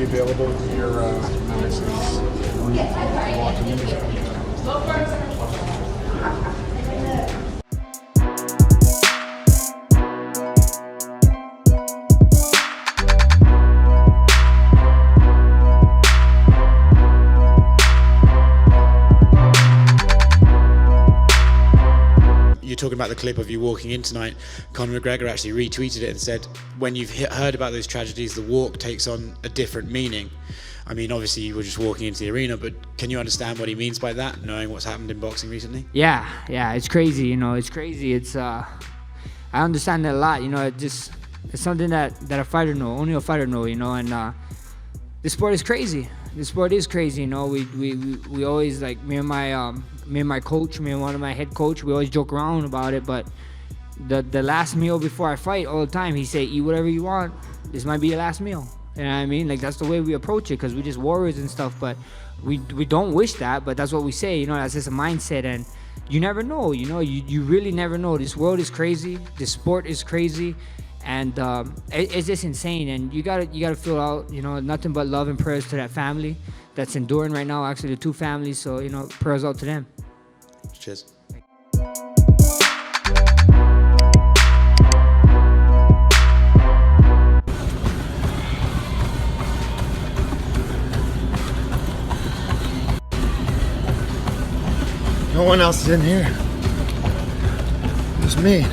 be available to your Max's walking in. You're talking about the clip of you walking in tonight. Conor McGregor actually retweeted it and said, when you've heard about those tragedies, the walk takes on a different meaning. I mean, obviously you were just walking into the arena, but can you understand what he means by that, knowing what's happened in boxing recently? Yeah, it's crazy, you know, it's crazy. I understand that a lot, you know, it's something that a fighter know, only a fighter know, you know, and the sport is crazy. The sport is crazy, you know. We always, like, me and my coach, me and one of my head coach, we always joke around about it, but the last meal before I fight, all the time, he say, eat whatever you want. This might be your last meal. You know what I mean? Like, that's the way we approach it, because we're just warriors and stuff, but we don't wish that, but that's what we say, you know, that's just a mindset, and you never know, you know, you really never know. This world is crazy, this sport is crazy, and it's just insane, and you gotta fill out, you know, nothing but love and prayers to that family that's enduring right now, actually the two families, so, you know, prayers out to them. Cheers. No one else is in here. Just me.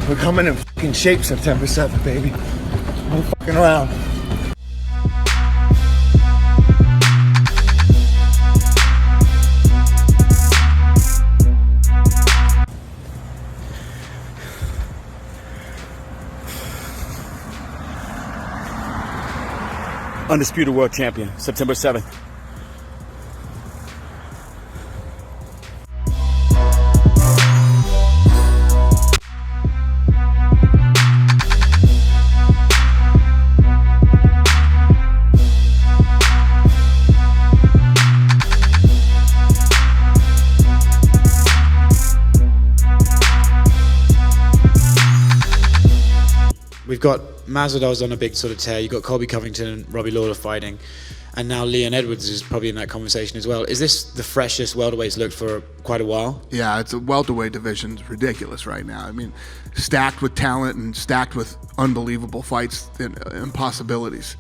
We're coming in fucking shape September 7th, baby. No fucking around. Undisputed world champion, September 7th. We've got Masvidal's on a big sort of tear. You've got Colby Covington and Robbie Lawler fighting, and now Leon Edwards is probably in that conversation as well. Is this the freshest welterweights looked for quite a while? Yeah, it's a welterweight division's ridiculous right now. I mean, stacked with talent and stacked with unbelievable fights and possibilities.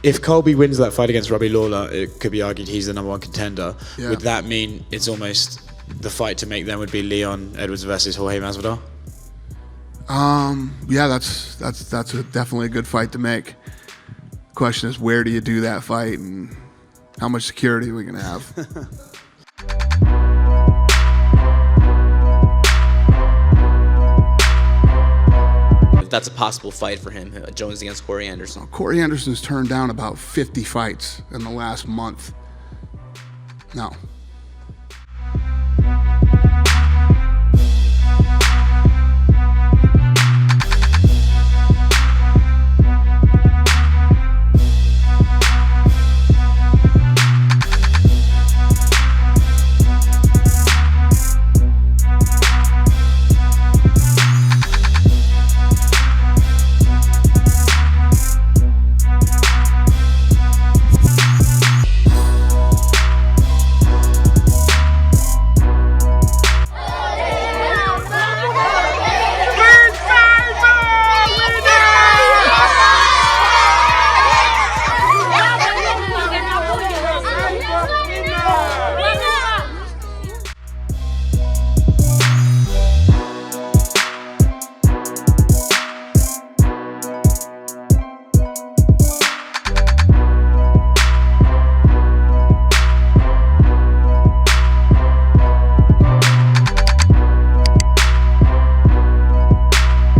If Colby wins that fight against Robbie Lawler, it could be argued he's the #1 contender. Yeah. Would that mean it's almost the fight to make them would be Leon Edwards versus Jorge Masvidal? Yeah, that's definitely a good fight to make. Question is, where do you do that fight, and how much security are we gonna have? That's a possible fight for him, Jones against Corey Anderson. Corey Anderson's turned down about 50 fights in the last month. No.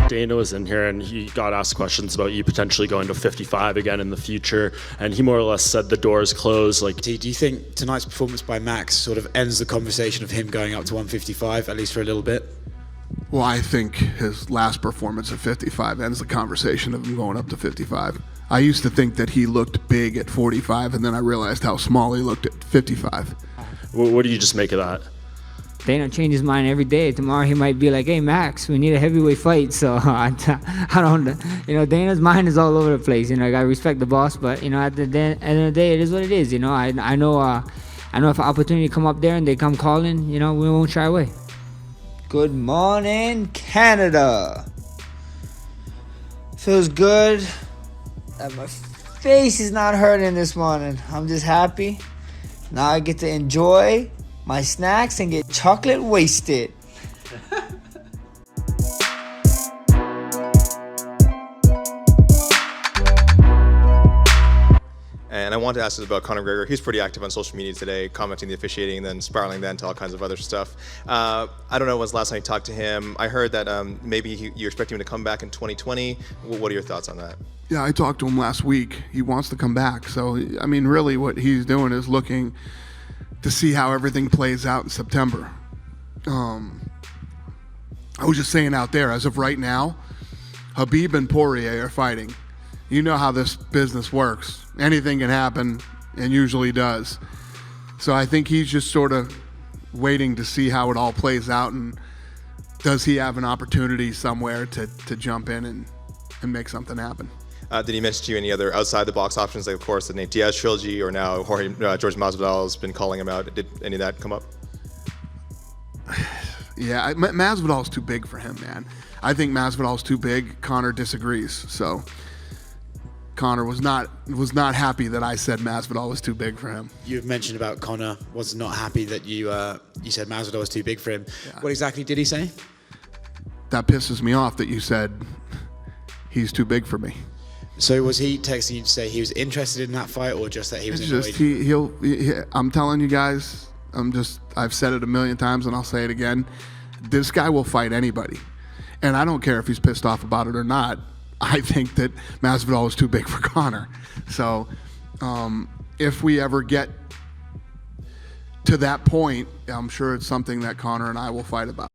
Dana was in here and he got asked questions about you potentially going to 55 again in the future, and he more or less said the door is closed. Like, Do you think tonight's performance by Max sort of ends the conversation of him going up to 155, at least for a little bit? Well, I think his last performance at 55 ends the conversation of him going up to 55. I used to think that he looked big at 45, and then I realized how small he looked at 55. what do you just make of that? Dana changes his mind every day. Tomorrow he might be like, hey, Max, we need a heavyweight fight. So I don't, Dana's mind is all over the place. I got to respect the boss, but, at the end of the day, it is what it is. I know if an opportunity come up there and they come calling, we won't shy away. Good morning, Canada. Feels good that my face is not hurting this morning. I'm just happy. Now I get to enjoy my snacks and get chocolate wasted. And I wanted to ask you about Conor McGregor. He's pretty active on social media today, commenting the officiating, and then spiraling that into all kinds of other stuff. I don't know when's the last time you talked to him. I heard that maybe you're expecting him to come back in 2020. What are your thoughts on that? Yeah, I talked to him last week. He wants to come back. So, really what he's doing is looking to see how everything plays out in September. I was just saying out there, as of right now, Khabib and Poirier are fighting. You know how this business works. Anything can happen, and usually does. So I think he's just sort of waiting to see how it all plays out, and does he have an opportunity somewhere to jump in and make something happen. Did he mention to you any other outside-the-box options, like, of course, the Nate Diaz trilogy, or now George Masvidal has been calling him out? Did any of that come up? Yeah, Masvidal's too big for him, man. I think Masvidal's too big. Conor disagrees. So Conor was not happy that I said Masvidal was too big for him. You've mentioned about Conor was not happy that you said Masvidal was too big for him. Yeah. What exactly did he say? That pisses me off that you said he's too big for me. So was he texting you to say he was interested in that fight, or just that he was annoyed? I'm telling you guys, I've said it a million times and I'll say it again. This guy will fight anybody. And I don't care if he's pissed off about it or not. I think that Masvidal is too big for Conor. So if we ever get to that point, I'm sure it's something that Conor and I will fight about.